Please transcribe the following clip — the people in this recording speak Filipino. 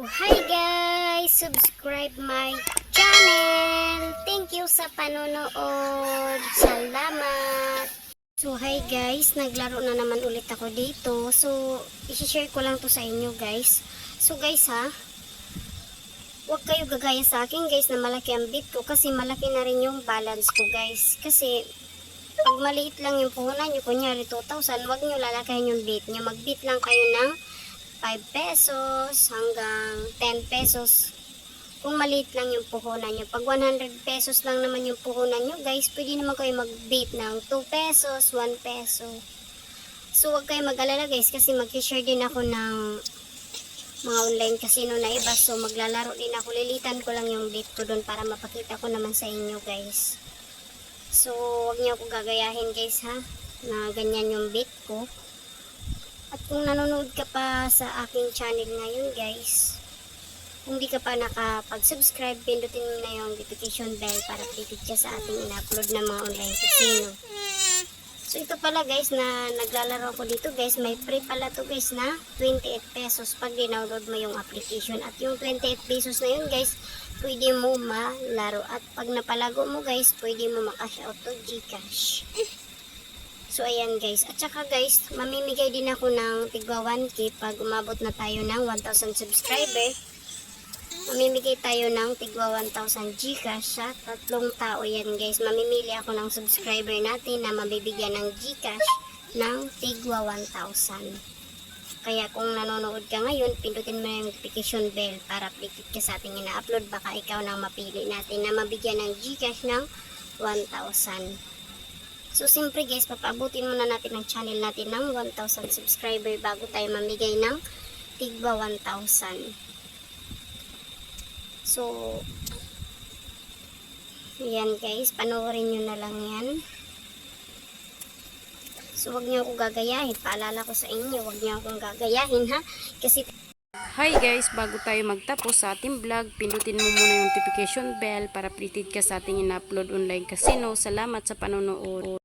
Hi guys! Subscribe my channel! Thank you sa panonood! Salamat! So hi guys, naglaro na naman ulit ako dito. So, i-share ko lang to sa inyo guys. So guys ha, huwag kayo gagaya sa akin guys na malaki ang bit ko kasi malaki na rin yung balance ko guys. Kasi pag maliit lang yung puhunan nyo, kunyari 2,000, huwag nyo lalakayin yung bit nyo. Mag-bit lang kayo ng 5 pesos hanggang 10 pesos kung maliit lang yung puhunan nyo. Pag 100 pesos lang naman yung puhunan nyo guys, pwede naman kayo mag-bit ng 2 pesos, 1 peso. So huwag kayo mag-alala guys kasi mag-share din ako ng mga online casino na iba. So maglalaro din ako, lilitan ko lang yung bit ko doon para mapakita ko naman sa inyo guys. So huwag niyo ako gagayahin guys ha, na ganyan yung bit ko. At kung nanonood ka pa sa aking channel ngayon guys, kung di ka pa nakapag-subscribe, pindutin mo na yung notification bell para updated ka sa ating in-upload na mga online casino. So ito pala guys na naglalaro ko dito guys, may free pala to guys na 28 pesos pag dinownload mo yung application. At yung 28 pesos na yun guys, pwede mo malaro. At pag napalago mo guys, pwede mo makash out to Gcash. So ayan guys, at saka guys, mamimigay din ako ng tigwa 1K pag umabot na tayo ng 1,000 subscriber. Mamimigay tayo ng tigwa 1,000 Gcash sa 3 tao yan guys. Mamimili ako ng subscriber natin na mabibigyan ng Gcash ng tigwa 1,000. Kaya kung nanonood ka ngayon, pindutin mo yung notification bell para updated ka sa ating ina-upload. Baka ikaw nang mapili natin na mabigyan ng Gcash ng 1,000. So, siyempre guys, papaabutin muna natin ang channel natin ng 1,000 subscriber bago tayo mamigay ng tigwa 1,000. So, yan guys, panoorin nyo na lang yan. So, huwag nyo akong gagayahin. Paalala ko sa inyo, huwag nyo akong gagayahin ha. Kasi Hi guys, bago tayo magtapos sa ating vlog, pindutin mo muna yung notification bell para updated ka sa ating in-upload online casino. Salamat sa panonood.